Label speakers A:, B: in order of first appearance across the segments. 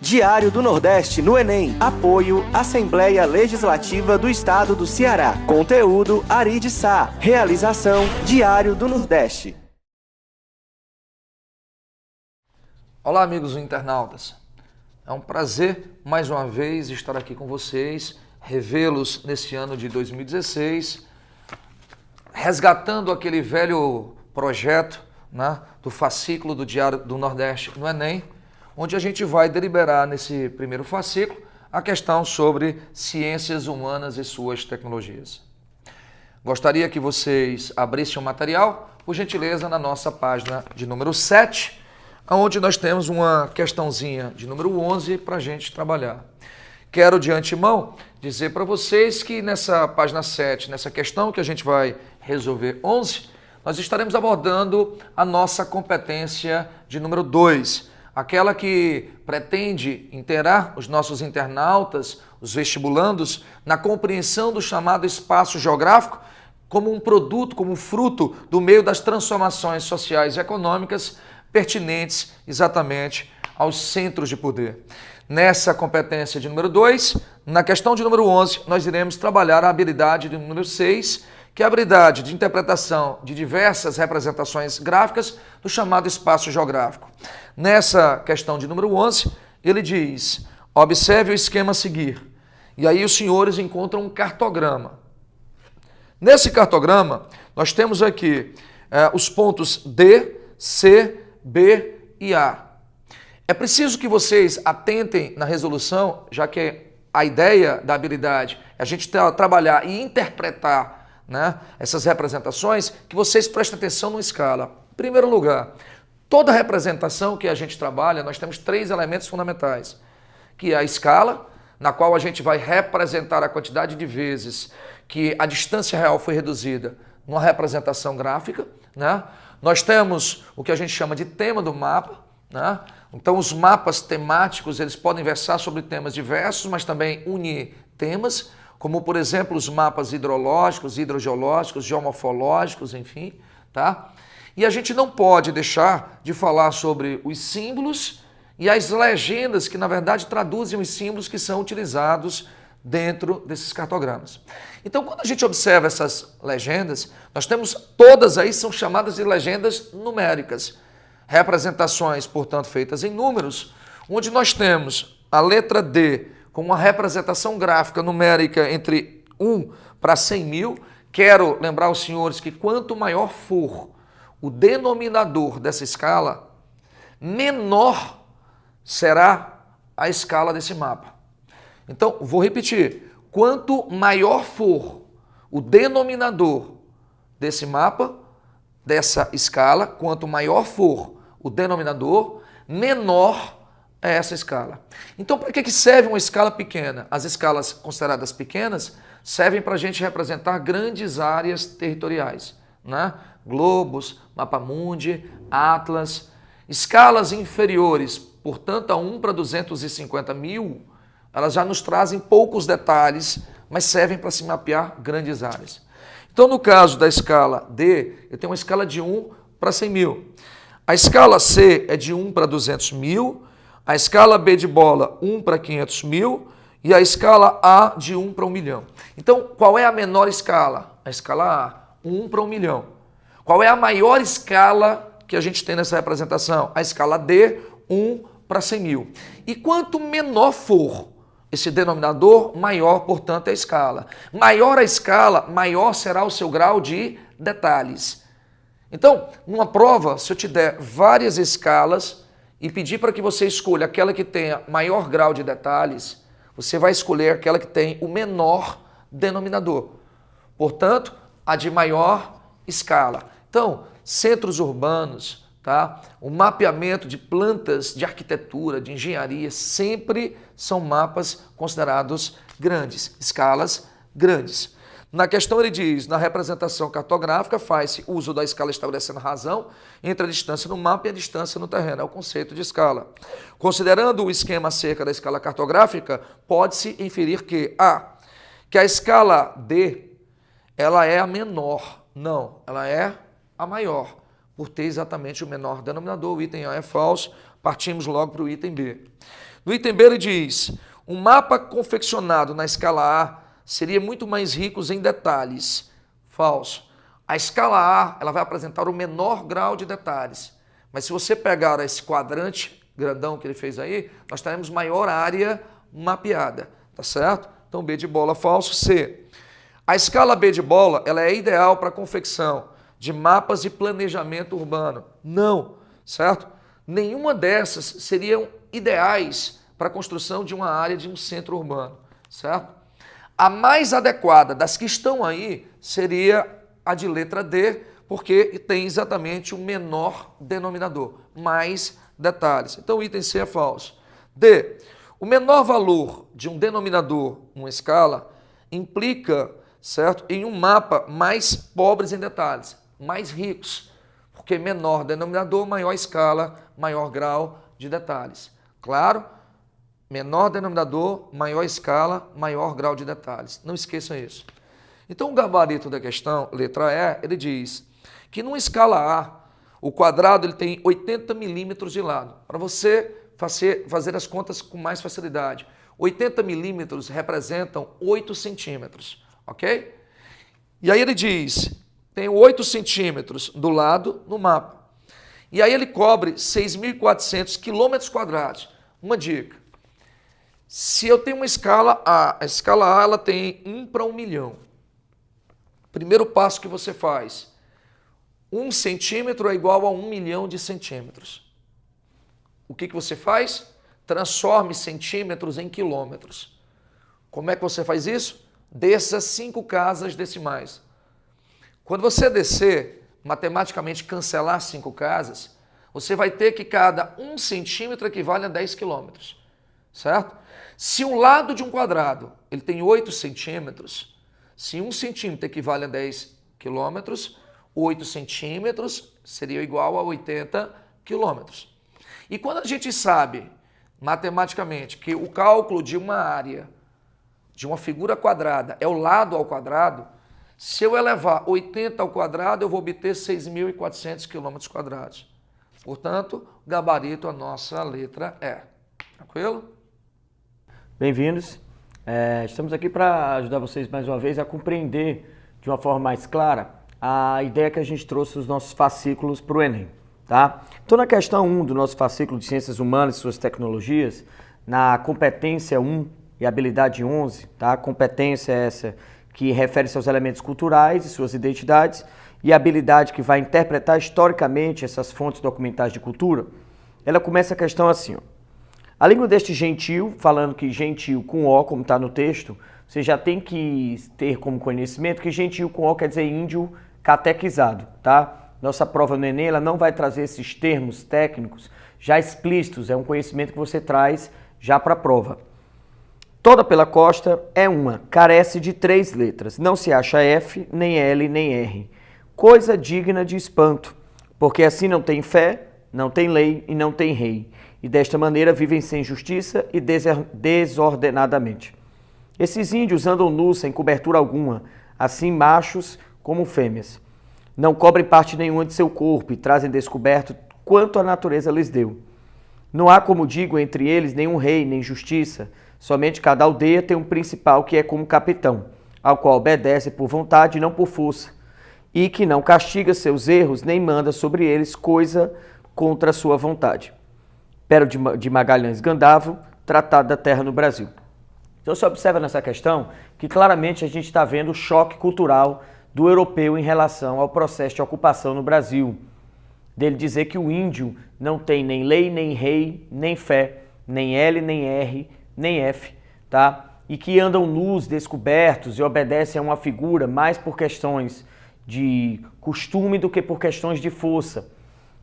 A: Diário do Nordeste no Enem. Apoio Assembleia Legislativa do Estado do Ceará. Conteúdo Ari de Sá. Realização Diário do Nordeste.
B: Olá, amigos internautas. É um prazer mais uma vez estar aqui com vocês, revê-los neste ano de 2016, resgatando aquele velho projeto, né, do fascículo do Diário do Nordeste no Enem, onde a gente vai deliberar nesse primeiro fascículo a questão sobre ciências humanas e suas tecnologias. Gostaria que vocês abrissem o material, por gentileza, na nossa página de número 7, onde nós temos uma questãozinha de número 11 para a gente trabalhar. Quero de antemão dizer para vocês que nessa página 7, nessa questão que a gente vai resolver 11, nós estaremos abordando a nossa competência de número 2, aquela que pretende inteirar os nossos internautas, os vestibulandos, na compreensão do chamado espaço geográfico como um produto, como fruto do meio das transformações sociais e econômicas pertinentes exatamente aos centros de poder. Nessa competência de número 2, na questão de número 11, nós iremos trabalhar a habilidade de número 6, que é a habilidade de interpretação de diversas representações gráficas do chamado espaço geográfico. Nessa questão de número 11, ele diz, observe o esquema a seguir. E aí os senhores encontram um cartograma. Nesse cartograma, nós temos aqui os pontos D, C, B e A. É preciso que vocês atentem na resolução, já que a ideia da habilidade é a gente trabalhar e interpretar, né, essas representações, que vocês prestem atenção numa escala. Em primeiro lugar, toda representação que a gente trabalha, nós temos 3 elementos fundamentais, que é a escala, na qual a gente vai representar a quantidade de vezes que a distância real foi reduzida numa representação gráfica, né? Nós temos o que a gente chama de tema do mapa, né? Então os mapas temáticos, eles podem versar sobre temas diversos, mas também unir temas, como, por exemplo, os mapas hidrológicos, hidrogeológicos, geomorfológicos, enfim, tá? E a gente não pode deixar de falar sobre os símbolos e as legendas que, na verdade, traduzem os símbolos que são utilizados dentro desses cartogramas. Então, quando a gente observa essas legendas, nós temos, todas aí são chamadas de legendas numéricas, representações, portanto, feitas em números, onde nós temos a letra D, com uma representação gráfica numérica entre 1 para 100 mil. Quero lembrar aos senhores que quanto maior for o denominador dessa escala, menor será a escala desse mapa. Então, vou repetir. Quanto maior for o denominador desse mapa, dessa escala, quanto maior for o denominador, menor é essa escala. Então, para que serve uma escala pequena? As escalas consideradas pequenas servem para a gente representar grandes áreas territoriais, né? Globos, mapamundi, atlas. Escalas inferiores, portanto, a 1 para 250 mil, elas já nos trazem poucos detalhes, mas servem para se mapear grandes áreas. Então, no caso da escala D, eu tenho uma escala de 1 para 100 mil. A escala C é de 1 para 200 mil, a escala B de bola, 1 para 500 mil, e a escala A de 1 para 1 milhão. Então, qual é a menor escala? A escala A, 1 para 1 milhão. Qual é a maior escala que a gente tem nessa representação? A escala D, 1 para 100 mil. E quanto menor for esse denominador, maior, portanto, é a escala. Maior a escala, maior será o seu grau de detalhes. Então, numa prova, se eu te der várias escalas e pedir para que você escolha aquela que tenha maior grau de detalhes, você vai escolher aquela que tem o menor denominador. Portanto, a de maior escala. Então, centros urbanos, tá? O mapeamento de plantas de arquitetura, de engenharia, sempre são mapas considerados grandes, escalas grandes. Na questão ele diz, na representação cartográfica faz-se uso da escala estabelecendo razão entre a distância no mapa e a distância no terreno, é o conceito de escala. Considerando o esquema acerca da escala cartográfica, pode-se inferir que a escala D, ela é a menor, não, ela é a maior, por ter exatamente o menor denominador, o item A é falso, partimos logo para o item B. No item B ele diz, um mapa confeccionado na escala A seria muito mais rico em detalhes. Falso. A escala A ela vai apresentar o menor grau de detalhes. Mas se você pegar esse quadrante grandão que ele fez aí, nós teremos maior área mapeada, tá certo? Então B de bola falso. C. A escala B de bola ela é ideal para a confecção de mapas de planejamento urbano. Não, certo? Nenhuma dessas seriam ideais para a construção de uma área de um centro urbano, certo? A mais adequada das que estão aí seria a de letra D, porque tem exatamente o menor denominador, mais detalhes. Então o item C é falso. D. O menor valor de um denominador, uma escala, implica, certo, em um mapa mais pobres em detalhes, mais ricos, porque menor denominador, maior escala, maior grau de detalhes. Claro, menor denominador, maior escala, maior grau de detalhes. Não esqueçam isso. Então o gabarito da questão, letra E, ele diz que numa escala A, o quadrado ele tem 80 milímetros de lado. Para você fazer as contas com mais facilidade. 80 milímetros representam 8 centímetros, ok? E aí ele diz, tem 8 centímetros do lado no mapa. E aí ele cobre 6.400 quilômetros quadrados. Uma dica, se eu tenho uma escala A ela tem 1 para 1 milhão. Primeiro passo que você faz, 1 centímetro é igual a 1 milhão de centímetros. O que você faz? Transforme centímetros em quilômetros. Como é que você faz isso? Desça 5 casas decimais. Quando você descer, matematicamente cancelar 5 casas, você vai ter que cada 1 centímetro equivale a 10 quilômetros. Certo? Se um lado de um quadrado ele tem 8 centímetros, se 1 centímetro equivale a 10 quilômetros, 8 centímetros seria igual a 80 quilômetros. E quando a gente sabe, matematicamente, que o cálculo de uma área, de uma figura quadrada, é o lado ao quadrado, se eu elevar 80 ao quadrado, eu vou obter 6.400 quilômetros quadrados. Portanto, gabarito a nossa letra E. Tranquilo?
C: Bem-vindos. Estamos aqui para ajudar vocês mais uma vez a compreender de uma forma mais clara a ideia que a gente trouxe dos nossos fascículos para o Enem. Tá? Então, na questão 1 do nosso fascículo de Ciências Humanas e Suas Tecnologias, na competência 1 e habilidade 11, tá? Competência é essa que refere-se aos elementos culturais e suas identidades, e a habilidade que vai interpretar historicamente essas fontes documentais de cultura, ela começa a questão assim, ó. A língua deste gentil, falando que gentil com O, como está no texto, você já tem que ter como conhecimento que gentil com O quer dizer índio catequizado, tá? Nossa prova no Enem ela não vai trazer esses termos técnicos já explícitos, é um conhecimento que você traz já para a prova. Toda pela costa é uma, carece de 3 letras, não se acha F, nem L, nem R. Coisa digna de espanto, porque assim não tem fé, não tem lei e não tem rei. E desta maneira vivem sem justiça e desordenadamente. Esses índios andam nus sem cobertura alguma, assim machos como fêmeas. Não cobrem parte nenhuma de seu corpo e trazem descoberto quanto a natureza lhes deu. Não há, como digo, entre eles nenhum rei, nem justiça, somente cada aldeia tem um principal que é como capitão, ao qual obedece por vontade e não por força, e que não castiga seus erros nem manda sobre eles coisa contra a sua vontade. Pero de Magalhães Gandavo, Tratado da Terra no Brasil. Então você observa nessa questão que claramente a gente está vendo o choque cultural do europeu em relação ao processo de ocupação no Brasil. Dele dizer que o índio não tem nem lei, nem rei, nem fé, nem L, nem R, nem F, tá? E que andam nus, descobertos e obedecem a uma figura mais por questões de costume do que por questões de força.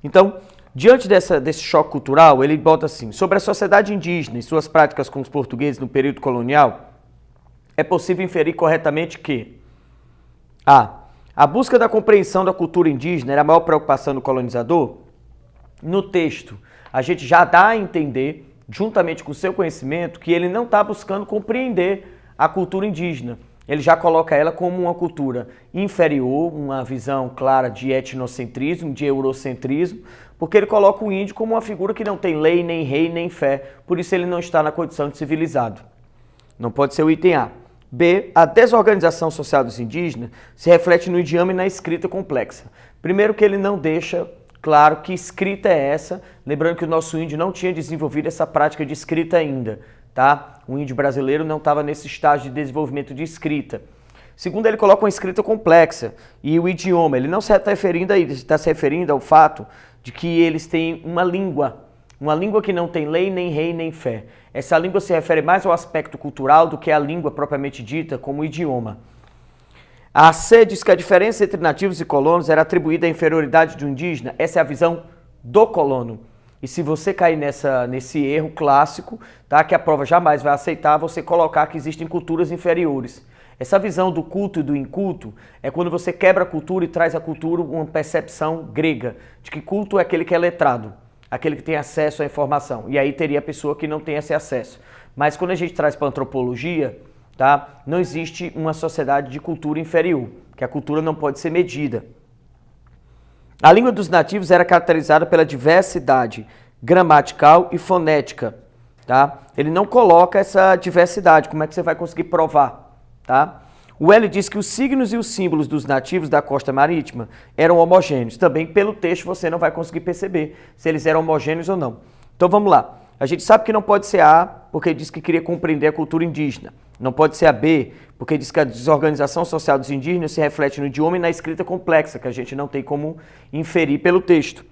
C: Então, diante desse choque cultural, ele bota assim, sobre a sociedade indígena e suas práticas com os portugueses no período colonial, é possível inferir corretamente que a busca da compreensão da cultura indígena era a maior preocupação do colonizador. No texto, a gente já dá a entender, juntamente com o seu conhecimento, que ele não está buscando compreender a cultura indígena. Ele já coloca ela como uma cultura inferior, uma visão clara de etnocentrismo, de eurocentrismo, Porque ele coloca o índio como uma figura que não tem lei, nem rei, nem fé. Por isso ele não está na condição de civilizado. Não pode ser o item A. B. A desorganização social dos indígenas se reflete no idioma e na escrita complexa. Primeiro que ele não deixa claro que escrita é essa, lembrando que o nosso índio não tinha desenvolvido essa prática de escrita ainda, tá? O índio brasileiro não estava nesse estágio de desenvolvimento de escrita. Segundo, ele coloca uma escrita complexa e o idioma, ele não se está referindo a isso, ele está se referindo ao fato de que eles têm uma língua que não tem lei, nem rei, nem fé. Essa língua se refere mais ao aspecto cultural do que à língua propriamente dita como idioma. A C diz que a diferença entre nativos e colonos era atribuída à inferioridade do indígena. Essa é a visão do colono. E se você cair nesse erro clássico, tá, que a prova jamais vai aceitar, você colocar que existem culturas inferiores. Essa visão do culto e do inculto é quando você quebra a cultura e traz à cultura uma percepção grega, de que culto é aquele que é letrado, aquele que tem acesso à informação. E aí teria a pessoa que não tem esse acesso. Mas quando a gente traz para a antropologia, tá, não existe uma sociedade de cultura inferior, que a cultura não pode ser medida. A língua dos nativos era caracterizada pela diversidade gramatical e fonética. Tá? Ele não coloca essa diversidade, como é que você vai conseguir provar? Tá? O L diz que os signos e os símbolos dos nativos da costa marítima eram homogêneos. Também pelo texto você não vai conseguir perceber se eles eram homogêneos ou não. Então vamos lá. A gente sabe que não pode ser A, porque diz que queria compreender a cultura indígena. Não pode ser a B, porque diz que a desorganização social dos indígenas se reflete no idioma e na escrita complexa, que a gente não tem como inferir pelo texto.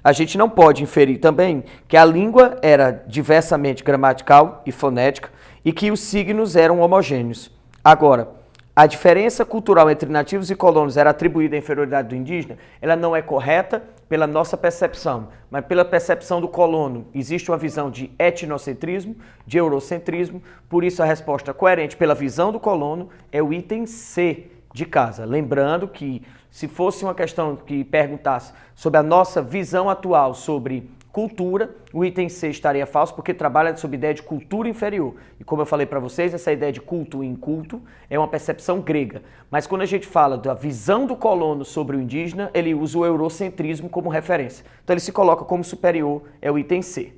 C: A gente não pode inferir também que a língua era diversamente gramatical e fonética e que os signos eram homogêneos. Agora, a diferença cultural entre nativos e colonos era atribuída à inferioridade do indígena, ela não é correta pela nossa percepção, mas pela percepção do colono. Existe uma visão de etnocentrismo, de eurocentrismo, por isso a resposta coerente pela visão do colono é o item C de casa. Lembrando que se fosse uma questão que perguntasse sobre a nossa visão atual sobre cultura, o item C estaria falso porque trabalha sob ideia de cultura inferior. E como eu falei para vocês, essa ideia de culto e inculto é uma percepção grega. Mas quando a gente fala da visão do colono sobre o indígena, ele usa o eurocentrismo como referência. Então ele se coloca como superior, é o item C.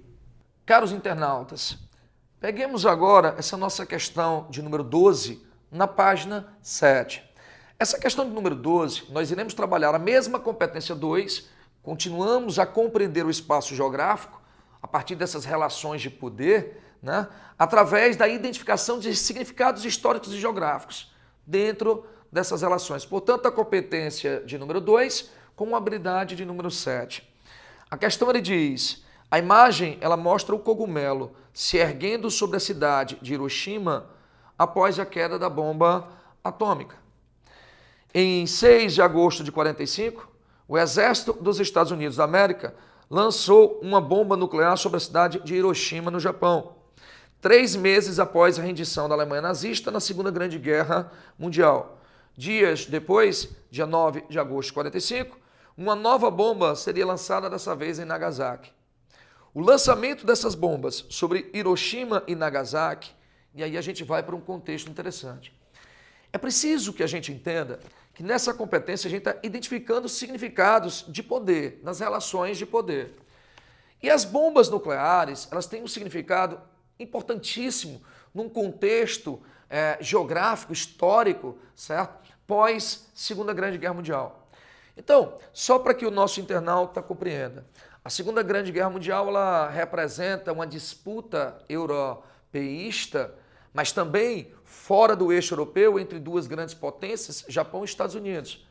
B: Caros internautas, peguemos agora essa nossa questão de número 12 na página 7. Essa questão de número 12, nós iremos trabalhar a mesma competência 2, continuamos a compreender o espaço geográfico a partir dessas relações de poder, né, através da identificação de significados históricos e geográficos dentro dessas relações. Portanto, a competência de número 2 com a habilidade de número 7. A questão ele diz, a imagem ela mostra o cogumelo se erguendo sobre a cidade de Hiroshima após a queda da bomba atômica. Em 6 de agosto de 45, o exército dos Estados Unidos da América lançou uma bomba nuclear sobre a cidade de Hiroshima, no Japão, 3 meses após a rendição da Alemanha nazista na Segunda Grande Guerra Mundial. Dias depois, dia 9 de agosto de 45, uma nova bomba seria lançada dessa vez em Nagasaki. O lançamento dessas bombas sobre Hiroshima e Nagasaki, e aí a gente vai para um contexto interessante. É preciso que a gente entenda que nessa competência a gente está identificando significados de poder, nas relações de poder. E as bombas nucleares, elas têm um significado importantíssimo num contexto geográfico, histórico, certo? Pós Segunda Grande Guerra Mundial. Então, só para que o nosso internauta compreenda, a Segunda Grande Guerra Mundial ela representa uma disputa europeísta, mas também fora do eixo europeu, entre duas grandes potências, Japão e Estados Unidos.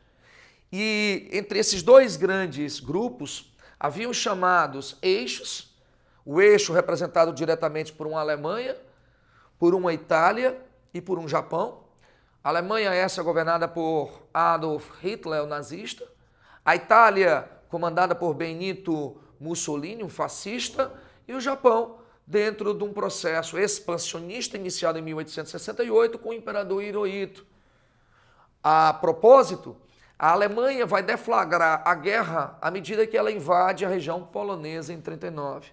B: E entre esses dois grandes grupos, haviam chamados eixos, o eixo representado diretamente por uma Alemanha, por uma Itália e por um Japão. A Alemanha essa governada por Adolf Hitler, o nazista. A Itália comandada por Benito Mussolini, um fascista. E o Japão dentro de um processo expansionista iniciado em 1868 com o imperador Hirohito. A propósito, a Alemanha vai deflagrar a guerra à medida que ela invade a região polonesa em 1939.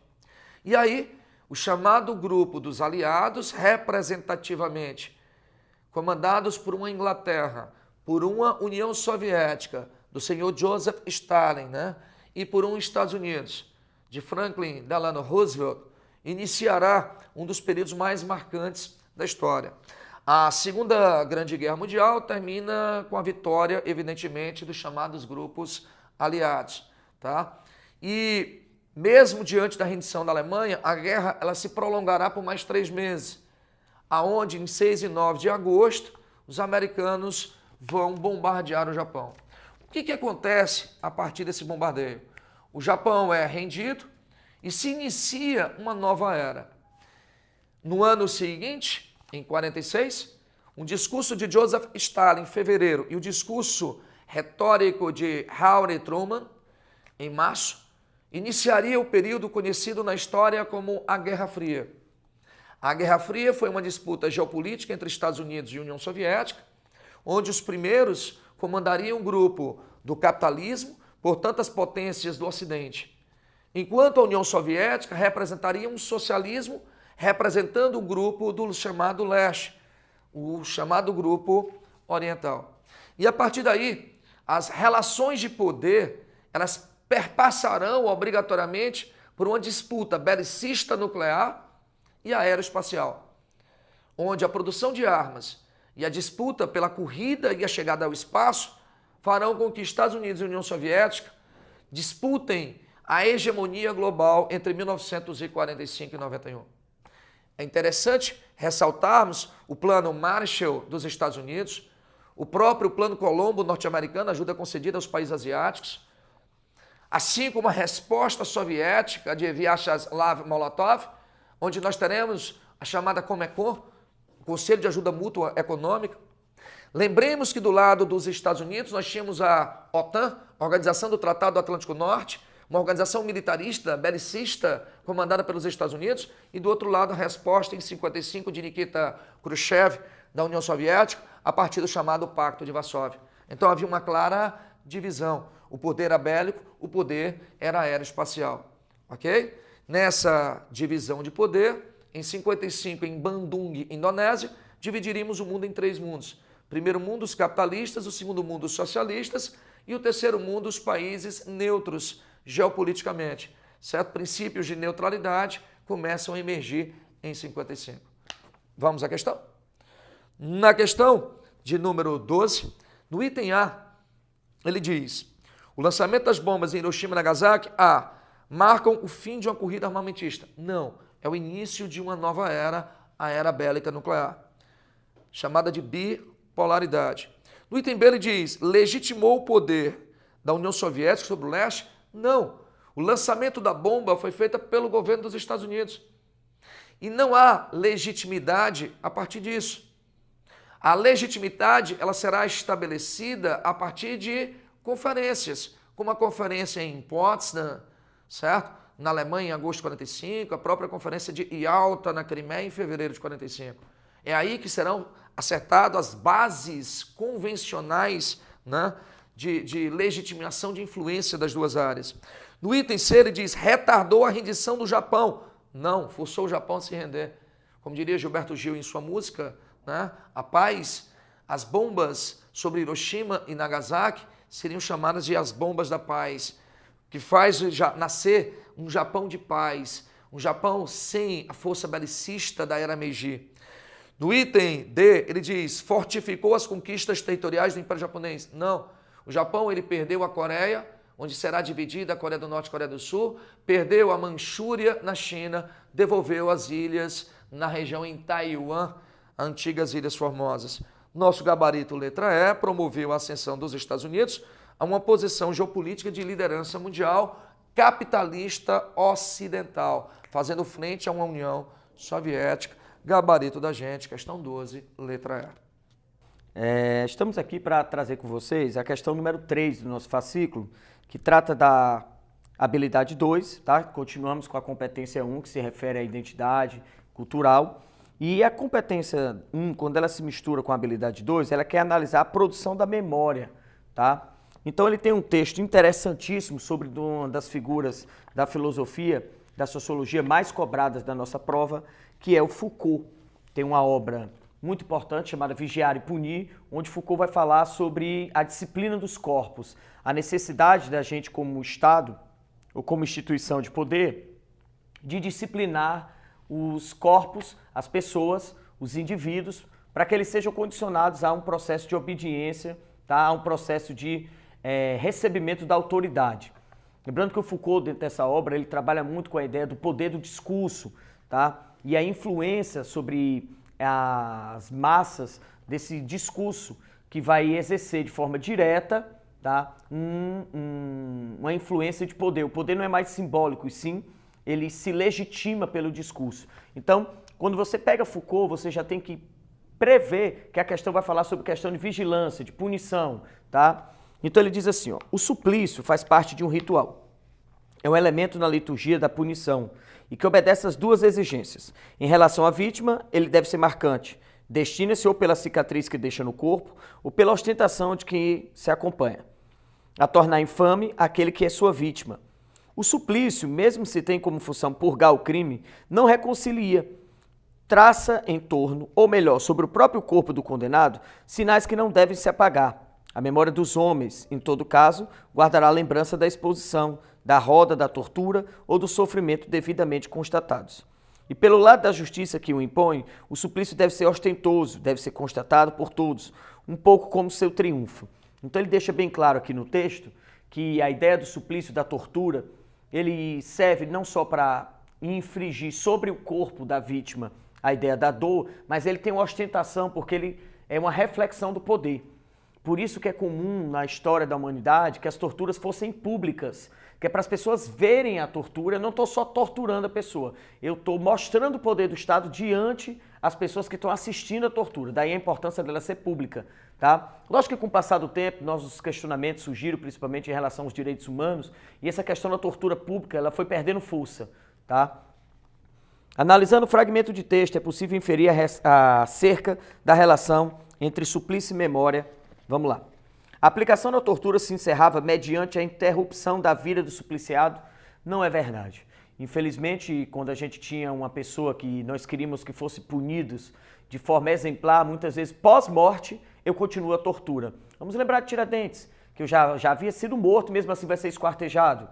B: E aí, o chamado grupo dos aliados, representativamente comandados por uma Inglaterra, por uma União Soviética, do senhor Joseph Stalin, né? e por um Estados Unidos, de Franklin Delano Roosevelt, iniciará um dos períodos mais marcantes da história. A Segunda Grande Guerra Mundial termina com a vitória, evidentemente, dos chamados grupos aliados. Tá? E mesmo diante da rendição da Alemanha, a guerra ela se prolongará por mais 3 meses, aonde em 6 e 9 de agosto os americanos vão bombardear o Japão. O que acontece a partir desse bombardeio? O Japão é rendido e se inicia uma nova era. No ano seguinte, em 46, um discurso de Joseph Stalin em fevereiro e o discurso retórico de Harry Truman em março, iniciaria o período conhecido na história como a Guerra Fria. A Guerra Fria foi uma disputa geopolítica entre Estados Unidos e União Soviética, onde os primeiros comandariam um grupo do capitalismo, portanto as potências do Ocidente, enquanto a União Soviética representaria um socialismo representando o grupo do chamado leste, o chamado grupo oriental. E a partir daí, as relações de poder, elas perpassarão obrigatoriamente por uma disputa belicista nuclear e aeroespacial, onde a produção de armas e a disputa pela corrida e a chegada ao espaço farão com que Estados Unidos e União Soviética disputem a hegemonia global entre 1945 e 91. É interessante ressaltarmos o plano Marshall dos Estados Unidos, o próprio plano Colombo norte-americano, ajuda concedida aos países asiáticos, assim como a resposta soviética de Vyacheslav-Molotov, onde nós teremos a chamada Comecon, o Conselho de Ajuda Mútua Econômica. Lembremos que do lado dos Estados Unidos nós tínhamos a OTAN, Organização do Tratado do Atlântico Norte, uma organização militarista, belicista, comandada pelos Estados Unidos, e do outro lado a resposta em 55 de Nikita Khrushchev, da União Soviética, a partir do chamado Pacto de Varsóvia. Então havia uma clara divisão. O poder era bélico, o poder era aeroespacial. Ok? Nessa divisão de poder, em 55, em Bandung, Indonésia, dividiríamos o mundo em 3 mundos. Primeiro mundo, os capitalistas, o segundo mundo, os socialistas, e o terceiro mundo, os países neutros geopoliticamente. Certo? Princípios de neutralidade começam a emergir em 55. Vamos à questão? Na questão de número 12, no item A, ele diz: o lançamento das bombas em Hiroshima e Nagasaki, A, marcam o fim de uma corrida armamentista. Não, é o início de uma nova era, a era bélica nuclear, chamada de bipolaridade. No item B ele diz: legitimou o poder da União Soviética sobre o leste? Não, o lançamento da bomba foi feito pelo governo dos Estados Unidos. E não há legitimidade a partir disso. A legitimidade ela será estabelecida a partir de conferências, como a conferência em Potsdam, certo? Na Alemanha em agosto de 45, a própria conferência de Yalta na Crimeia em fevereiro de 45. É aí que serão acertadas as bases convencionais, né, de legitimação de influência das duas áreas. No item C ele diz: retardou a rendição do Japão. Não, forçou o Japão a se render. Como diria Gilberto Gil em sua música, né, A Paz, as bombas sobre Hiroshima e Nagasaki seriam chamadas de as bombas da paz, que faz nascer um Japão de paz, um Japão sem a força belicista da era Meiji. No item D, ele diz: fortificou as conquistas territoriais do Império Japonês. Não, o Japão ele perdeu a Coreia, onde será dividida a Coreia do Norte e a Coreia do Sul, perdeu a Manchúria na China, devolveu as ilhas na região em Taiwan, antigas Ilhas Formosas. Nosso gabarito letra E promoveu a ascensão dos Estados Unidos a uma posição geopolítica de liderança mundial capitalista ocidental, fazendo frente a uma União Soviética. Gabarito da gente, questão 12, letra E.
C: Estamos aqui para trazer com vocês a questão número 3 do nosso fascículo, que trata da habilidade 2, tá? Continuamos com a competência 1, que se refere à identidade cultural. E a competência 1, quando ela se mistura com a habilidade 2, ela quer analisar a produção da memória, tá? Então ele tem um texto interessantíssimo sobre uma das figuras da filosofia, da sociologia mais cobradas da nossa prova, que é o Foucault. Tem uma obra muito importante chamada Vigiar e Punir, onde Foucault vai falar sobre a disciplina dos corpos, a necessidade da gente como Estado ou como instituição de poder, de disciplinar os corpos, as pessoas, os indivíduos, para que eles sejam condicionados a um processo de obediência, tá? A um processo de recebimento da autoridade. Lembrando que o Foucault, dentro dessa obra, ele trabalha muito com a ideia do poder do discurso, tá? E a influência sobre as massas desse discurso que vai exercer de forma direta, tá? Uma influência de poder. O poder não é mais simbólico, e sim ele se legitima pelo discurso. Então, quando você pega Foucault, você já tem que prever que a questão vai falar sobre questão de vigilância, de punição, tá? Então ele diz assim, ó, o suplício faz parte de um ritual. É um elemento na liturgia da punição e que obedece às duas exigências. Em relação à vítima, ele deve ser marcante. Destina-se ou pela cicatriz que deixa no corpo ou pela ostentação de que se acompanha. A tornar infame aquele que é sua vítima. O suplício, mesmo se tem como função purgar o crime, não reconcilia. Traça em torno, ou melhor, sobre o próprio corpo do condenado, sinais que não devem se apagar. A memória dos homens, em todo caso, guardará a lembrança da exposição, da roda, da tortura ou do sofrimento devidamente constatados. E pelo lado da justiça que o impõe, o suplício deve ser ostentoso, deve ser constatado por todos, um pouco como seu triunfo. Então ele deixa bem claro aqui no texto que a ideia do suplício, da tortura, ele serve não só para infligir sobre o corpo da vítima a ideia da dor, mas ele tem uma ostentação porque ele é uma reflexão do poder. Por isso que é comum na história da humanidade que as torturas fossem públicas, que é para as pessoas verem a tortura. Eu não estou só torturando a pessoa, eu estou mostrando o poder do Estado diante as pessoas que estão assistindo a tortura. Daí a importância dela ser pública, tá? Lógico que com o passar do tempo, nossos questionamentos surgiram, principalmente em relação aos direitos humanos, e essa questão da tortura pública, ela foi perdendo força, tá? Analisando o fragmento de texto, é possível inferir acerca da relação entre suplício e memória. Vamos lá. A aplicação da tortura se encerrava mediante a interrupção da vida do supliciado? Não é verdade. Infelizmente, quando a gente tinha uma pessoa que nós queríamos que fosse punidos de forma exemplar, muitas vezes pós-morte, eu continuo a tortura. Vamos lembrar de Tiradentes, que eu já havia sido morto, mesmo assim vai ser esquartejado.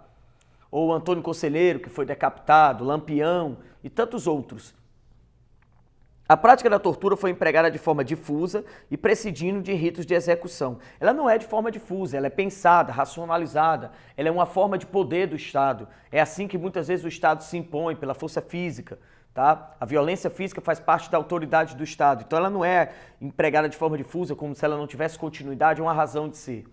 C: Ou Antônio Conselheiro, que foi decapitado, Lampião e tantos outros. A prática da tortura foi empregada de forma difusa e prescindindo de ritos de execução. Ela não é de forma difusa, ela é pensada, racionalizada, ela é uma forma de poder do Estado. É assim que muitas vezes o Estado se impõe, pela força física, tá? A violência física faz parte da autoridade do Estado, então ela não é empregada de forma difusa, como se ela não tivesse continuidade, é uma razão de ser.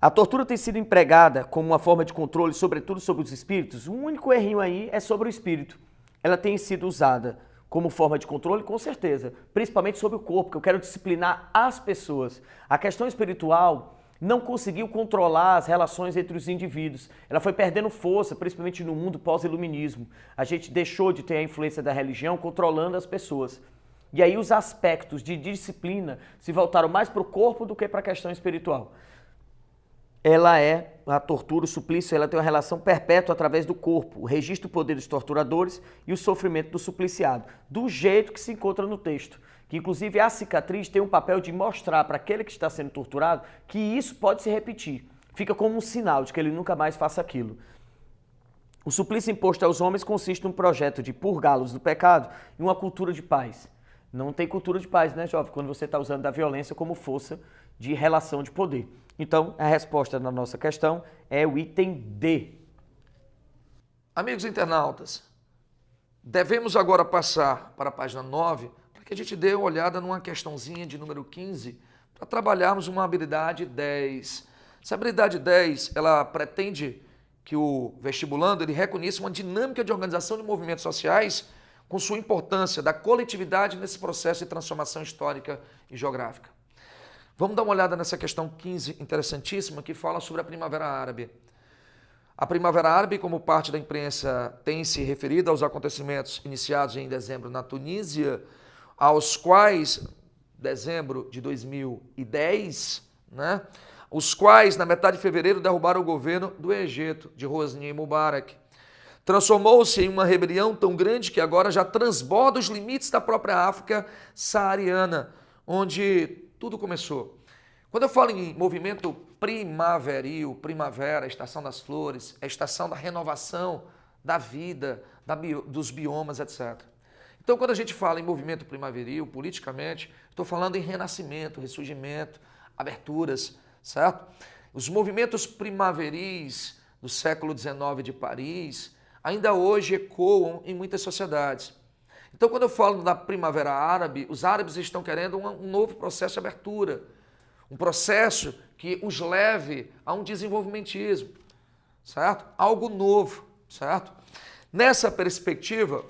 C: A tortura tem sido empregada como uma forma de controle, sobretudo sobre os espíritos. O único errinho aí é sobre o espírito. Ela tem sido usada como forma de controle, com certeza, principalmente sobre o corpo, que eu quero disciplinar as pessoas. A questão espiritual não conseguiu controlar as relações entre os indivíduos. Ela foi perdendo força, principalmente no mundo pós-iluminismo. A gente deixou de ter a influência da religião controlando as pessoas. E aí os aspectos de disciplina se voltaram mais para o corpo do que para a questão espiritual. A tortura, o suplício, ela tem uma relação perpétua através do corpo, o registro do poder dos torturadores e o sofrimento do supliciado, do jeito que se encontra no texto. Que inclusive a cicatriz tem um papel de mostrar para aquele que está sendo torturado que isso pode se repetir. Fica como um sinal de que ele nunca mais faça aquilo. O suplício imposto aos homens consiste num projeto de purgá-los do pecado e uma cultura de paz. Não tem cultura de paz, né, jovem? Quando você está usando da violência como força de relação de poder. Então, a resposta na nossa questão é o item D.
B: Amigos internautas, devemos agora passar para a página 9 para que a gente dê uma olhada numa questãozinha de número 15 para trabalharmos uma habilidade 10. Essa habilidade 10, ela pretende que o vestibulando ele reconheça uma dinâmica de organização de movimentos sociais com sua importância da coletividade nesse processo de transformação histórica e geográfica. Vamos dar uma olhada nessa questão 15 interessantíssima que fala sobre a Primavera Árabe. A Primavera Árabe, como parte da imprensa, tem se referido aos acontecimentos iniciados em dezembro na Tunísia, aos quais, dezembro de 2010, né, os quais, na metade de fevereiro, derrubaram o governo do Egito, de Hosni Mubarak. Transformou-se em uma rebelião tão grande que agora já transborda os limites da própria África saariana, onde tudo começou. Quando eu falo em movimento primaveril, primavera, a estação das flores, a estação da renovação da vida, dos biomas, etc. Então, quando a gente fala em movimento primaveril, politicamente, estou falando em renascimento, ressurgimento, aberturas, certo? Os movimentos primaveris do século XIX de Paris ainda hoje ecoam em muitas sociedades. Então, quando eu falo da primavera árabe, os árabes estão querendo um novo processo de abertura, um processo que os leve a um desenvolvimentismo, certo? Algo novo, certo? Nessa perspectiva,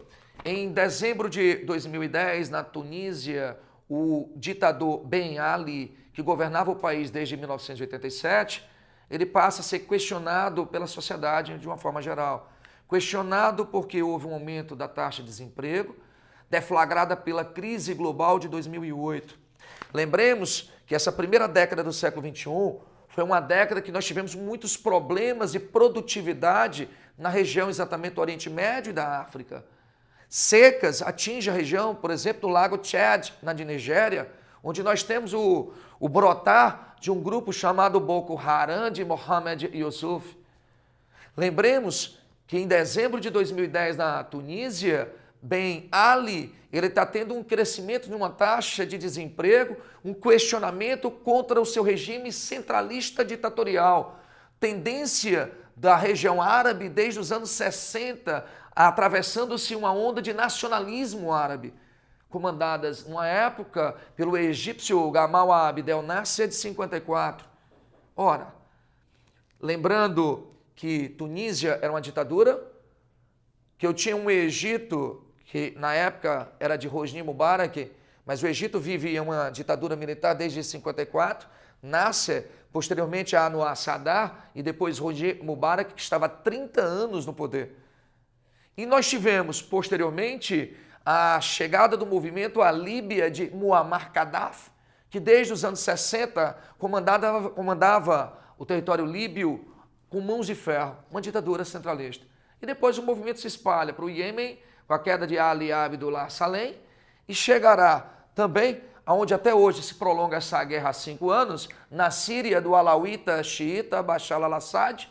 B: em dezembro de 2010, na Tunísia, o ditador Ben Ali, que governava o país desde 1987, ele passa a ser questionado pela sociedade de uma forma geral. Questionado porque houve um aumento da taxa de desemprego, deflagrada pela crise global de 2008. Lembremos que essa primeira década do século XXI foi uma década que nós tivemos muitos problemas de produtividade na região exatamente do Oriente Médio e da África. Secas atingem a região, por exemplo, do Lago Tchad, na Nigéria, onde nós temos o brotar de um grupo chamado Boko Haram de Mohamed Yusuf. Lembremos que em dezembro de 2010, na Tunísia, Ben Ali, ele está tendo um crescimento de uma taxa de desemprego, um questionamento contra o seu regime centralista ditatorial. Tendência da região árabe desde os anos 60, atravessando-se uma onda de nacionalismo árabe, comandadas numa época pelo egípcio Gamal Abdel Nasser de 54. Ora, lembrando que Tunísia era uma ditadura, que eu tinha um Egito que na época era de Hosni Mubarak, mas o Egito vive uma ditadura militar desde 54, Nasser, posteriormente a Anwar Sadat e depois Hosni Mubarak, que estava há 30 anos no poder. E nós tivemos, posteriormente, a chegada do movimento à Líbia de Muammar Gaddafi, que desde os anos 60 comandava o território líbio com mãos de ferro, uma ditadura centralista. E depois o movimento se espalha para o Iêmen, com a queda de Ali Abdullah Salem, e chegará também, aonde até hoje se prolonga essa guerra há 5 anos, na Síria do alauíta xiita Bashar al-Assad,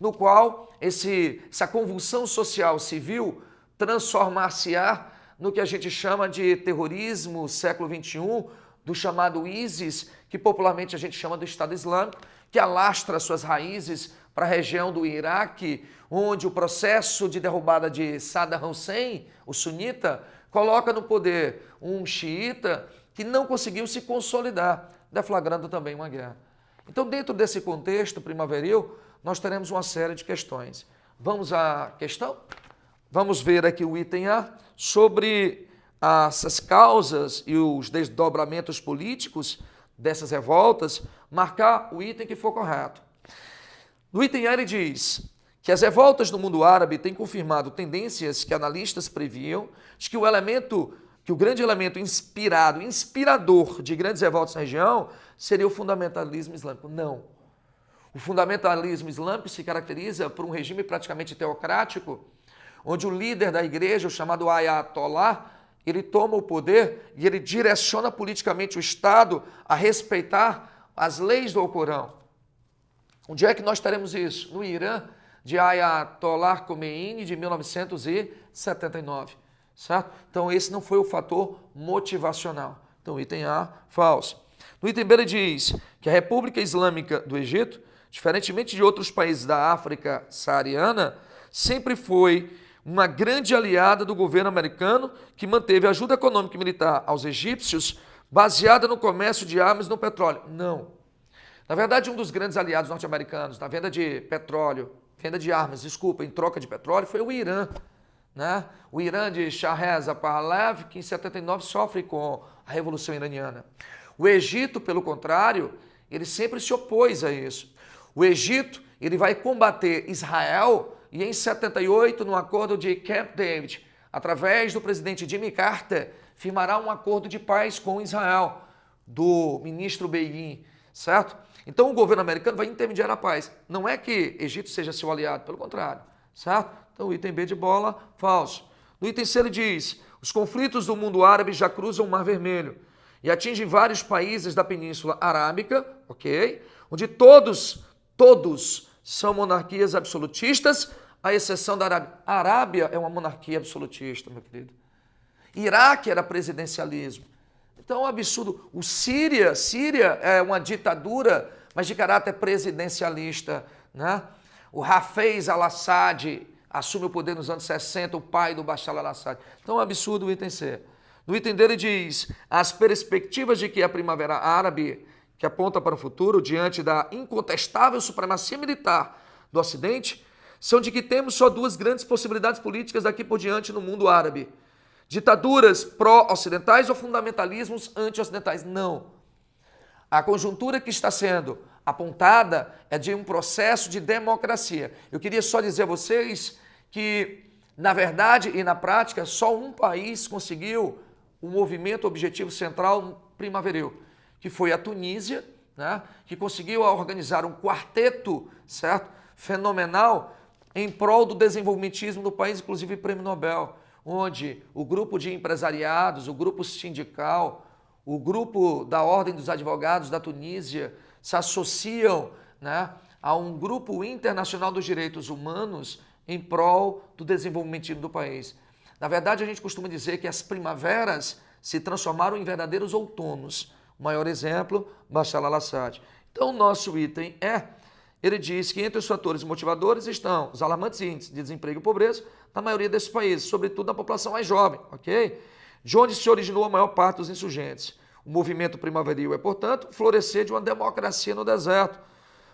B: no qual essa convulsão social civil transformar-se-á no que a gente chama de terrorismo século XXI, do chamado ISIS, que popularmente a gente chama do Estado Islâmico, que alastra suas raízes para a região do Iraque, onde o processo de derrubada de Saddam Hussein, o sunita, coloca no poder um xiita que não conseguiu se consolidar, deflagrando também uma guerra. Então, dentro desse contexto primaveril, nós teremos uma série de questões. Vamos à questão? Vamos ver aqui o item A, sobre essas causas e os desdobramentos políticos dessas revoltas, marcar o item que for correto. No item A ele diz que as revoltas no mundo árabe têm confirmado tendências que analistas previam de que o grande elemento inspirador de grandes revoltas na região seria o fundamentalismo islâmico. Não. O fundamentalismo islâmico se caracteriza por um regime praticamente teocrático, onde o líder da igreja, o chamado Ayatollah, ele toma o poder e ele direciona politicamente o Estado a respeitar as leis do Alcorão. Onde é que nós teremos isso? No Irã, de Ayatollah Khomeini, de 1979, certo? Então, esse não foi o fator motivacional. Então, item A, falso. No item B, ele diz que a República Islâmica do Egito, diferentemente de outros países da África saariana, sempre foi uma grande aliada do governo americano que manteve ajuda econômica e militar aos egípcios baseada no comércio de armas e no petróleo. Não. Na verdade, um dos grandes aliados norte-americanos na venda de petróleo, em troca de petróleo, foi o Irã. Né? O Irã de Shah Reza Pahlavi, que em 79 sofre com a Revolução Iraniana. O Egito, pelo contrário, ele sempre se opôs a isso. O Egito, ele vai combater Israel e em 78, no acordo de Camp David, através do presidente Jimmy Carter, firmará um acordo de paz com Israel, do ministro Begin, certo? Então o governo americano vai intermediar a paz. Não é que Egito seja seu aliado, pelo contrário, certo? Então o item B de bola, falso. No item C ele diz, os conflitos do mundo árabe já cruzam o Mar Vermelho e atingem vários países da Península Arábica, ok? onde todos são monarquias absolutistas, à exceção da Arábia. A Arábia é uma monarquia absolutista, meu querido. Iraque era presidencialismo. Então é um absurdo. Síria é uma ditadura, mas de caráter presidencialista, né? O Hafez al-Assad assume o poder nos anos 60, o pai do Bashar al-Assad. Então é um absurdo o item C. No item D ele diz, as perspectivas de que a Primavera Árabe, que aponta para o futuro, diante da incontestável supremacia militar do Ocidente, são de que temos só duas grandes possibilidades políticas daqui por diante no mundo árabe. Ditaduras pró-ocidentais ou fundamentalismos anti-ocidentais? Não. A conjuntura que está sendo apontada é de um processo de democracia. Eu queria só dizer a vocês que, na verdade e na prática, só um país conseguiu o movimento objetivo central primaveril, que foi a Tunísia, né, que conseguiu organizar um quarteto, certo, fenomenal em prol do desenvolvimentismo do país, inclusive prêmio Nobel, onde o grupo de empresariados, o grupo sindical, o grupo da Ordem dos Advogados da Tunísia se associam, né, a um grupo internacional dos direitos humanos em prol do desenvolvimentismo do país. Na verdade, a gente costuma dizer que as primaveras se transformaram em verdadeiros outonos. O maior exemplo, Bashar al-Assad. Então, o nosso item ele diz que entre os fatores motivadores estão os alarmantes índices de desemprego e pobreza na maioria desses países, sobretudo na população mais jovem, ok? De onde se originou a maior parte dos insurgentes. O movimento primaveril é, portanto, o florescer de uma democracia no deserto,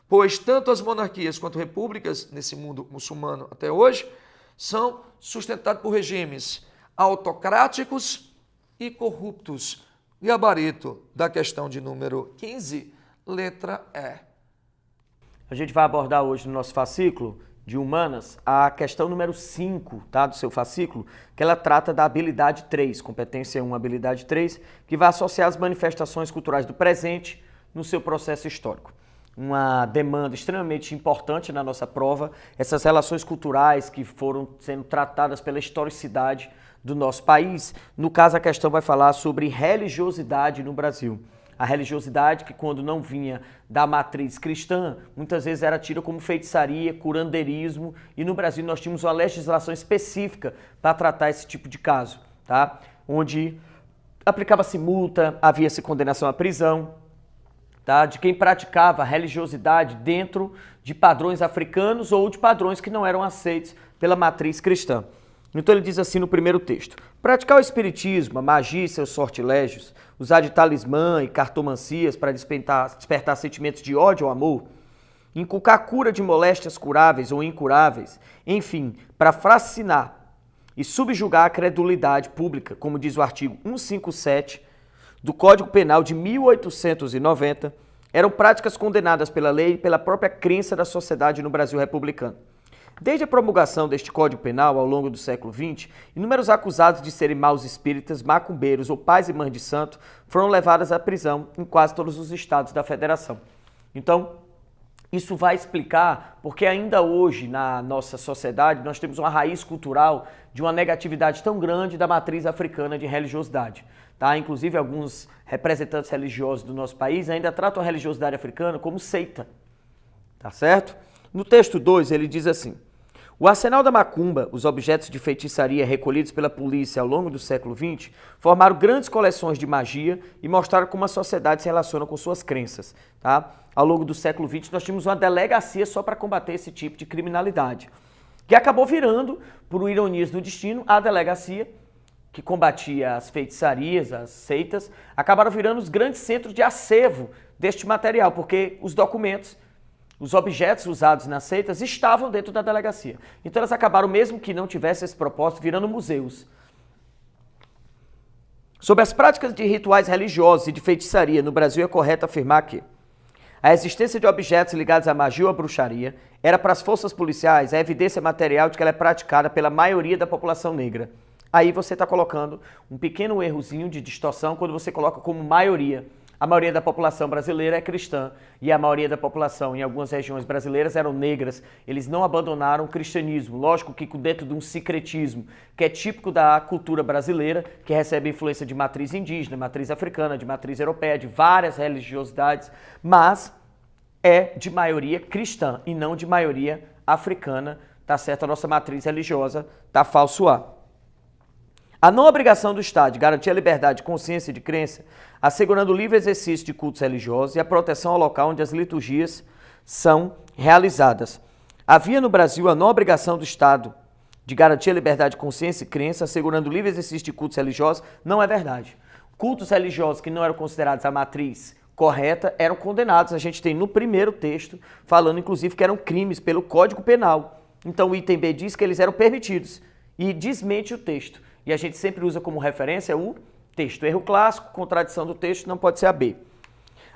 B: pois tanto as monarquias quanto repúblicas, nesse mundo muçulmano até hoje, são sustentados por regimes autocráticos e corruptos. Gabarito da questão de número 15, letra E.
C: A gente vai abordar hoje no nosso fascículo de Humanas a questão número 5, tá, do seu fascículo, que ela trata da habilidade 3, competência 1, habilidade 3, que vai associar as manifestações culturais do presente no seu processo histórico. Uma demanda extremamente importante na nossa prova, essas relações culturais que foram sendo tratadas pela historicidade do nosso país. No caso, a questão vai falar sobre religiosidade no Brasil. A religiosidade que, quando não vinha da matriz cristã, muitas vezes era tida como feitiçaria, curandeirismo, e no Brasil nós tínhamos uma legislação específica para tratar esse tipo de caso, tá? Onde aplicava-se multa, havia-se condenação à prisão, tá? De quem praticava religiosidade dentro de padrões africanos ou de padrões que não eram aceitos pela matriz cristã. Então ele diz assim no primeiro texto: praticar o espiritismo, a magia e seus sortilégios, usar de talismã e cartomancias para despertar sentimentos de ódio ou amor, inculcar cura de moléstias curáveis ou incuráveis, enfim, para fascinar e subjugar a credulidade pública, como diz o artigo 157 do Código Penal de 1890, eram práticas condenadas pela lei e pela própria crença da sociedade no Brasil republicano. Desde a promulgação deste Código Penal ao longo do século XX, inúmeros acusados de serem maus espíritas, macumbeiros ou pais e mães de santo foram levados à prisão em quase todos os estados da federação. Então, isso vai explicar porque ainda hoje na nossa sociedade nós temos uma raiz cultural de uma negatividade tão grande da matriz africana de religiosidade. Tá? Inclusive, alguns representantes religiosos do nosso país ainda tratam a religiosidade africana como seita. Tá certo? No texto 2, ele diz assim: o arsenal da macumba, os objetos de feitiçaria recolhidos pela polícia ao longo do século XX, formaram grandes coleções de magia e mostraram como a sociedade se relaciona com suas crenças. Tá? Ao longo do século XX, nós tínhamos uma delegacia só para combater esse tipo de criminalidade, que acabou virando, por ironias do destino, a delegacia que combatia as feitiçarias, as seitas, acabaram virando os grandes centros de acervo deste material, porque os documentos, os objetos usados nas seitas estavam dentro da delegacia. Então elas acabaram, mesmo que não tivessem esse propósito, virando museus. Sobre as práticas de rituais religiosos e de feitiçaria no Brasil, é correto afirmar que a existência de objetos ligados à magia ou à bruxaria era para as forças policiais a evidência material de que ela é praticada pela maioria da população negra. Aí você está colocando um pequeno errozinho de distorção quando você coloca como maioria. A maioria da população brasileira é cristã e a maioria da população em algumas regiões brasileiras eram negras. Eles não abandonaram o cristianismo. Lógico que dentro de um sincretismo que é típico da cultura brasileira, que recebe influência de matriz indígena, matriz africana, de matriz europeia, de várias religiosidades, mas é de maioria cristã e não de maioria africana, tá certo? A nossa matriz religiosa tá falso A. A não obrigação do Estado de garantir a liberdade de consciência e de crença, assegurando o livre exercício de cultos religiosos e a proteção ao local onde as liturgias são realizadas. Havia no Brasil a não obrigação do Estado de garantir a liberdade de consciência e crença, assegurando o livre exercício de cultos religiosos, não é verdade. Cultos religiosos que não eram considerados a matriz correta eram condenados. A gente tem no primeiro texto, falando inclusive que eram crimes pelo Código Penal. Então o item B diz que eles eram permitidos e desmente o texto. E a gente sempre usa como referência o texto. Erro clássico, contradição do texto, não pode ser a B.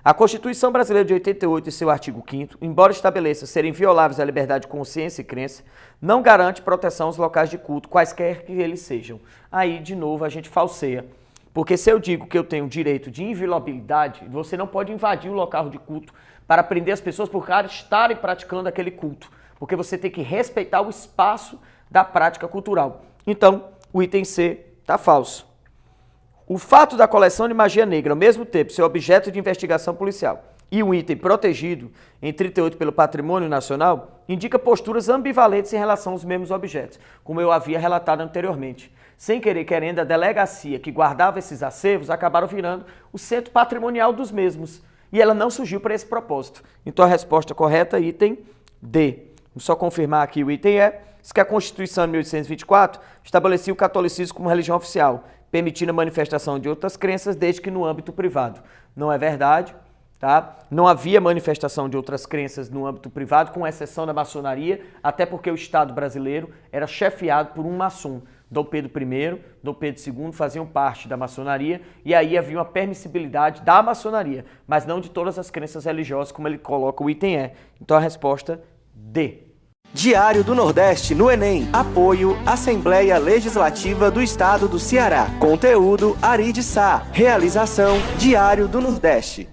C: A Constituição Brasileira de 88, em seu artigo 5º, embora estabeleça serem invioláveis a liberdade de consciência e crença, não garante proteção aos locais de culto, quaisquer que eles sejam. Aí, de novo, a gente falseia. Porque se eu digo que eu tenho direito de inviolabilidade, você não pode invadir o local de culto para prender as pessoas por estarem praticando aquele culto. Porque você tem que respeitar o espaço da prática cultural. Então, o item C está falso. O fato da coleção de magia negra, ao mesmo tempo, ser objeto de investigação policial e um item protegido em 38 pelo Patrimônio Nacional, indica posturas ambivalentes em relação aos mesmos objetos, como eu havia relatado anteriormente. Sem querer querendo, a delegacia que guardava esses acervos acabaram virando o centro patrimonial dos mesmos. E ela não surgiu para esse propósito. Então a resposta correta é item D. Vamos só confirmar aqui o item E. Diz que a Constituição de 1824 estabelecia o catolicismo como religião oficial, permitindo a manifestação de outras crenças, desde que no âmbito privado. Não é verdade, tá? Não havia manifestação de outras crenças no âmbito privado, com exceção da maçonaria, até porque o Estado brasileiro era chefiado por um maçom. Dom Pedro I, Dom Pedro II faziam parte da maçonaria, e aí havia uma permissibilidade da maçonaria, mas não de todas as crenças religiosas, como ele coloca o item E. Então a resposta D.
A: Diário do Nordeste no Enem. Apoio Assembleia Legislativa do Estado do Ceará. Conteúdo Ari de Sá. Realização Diário do Nordeste.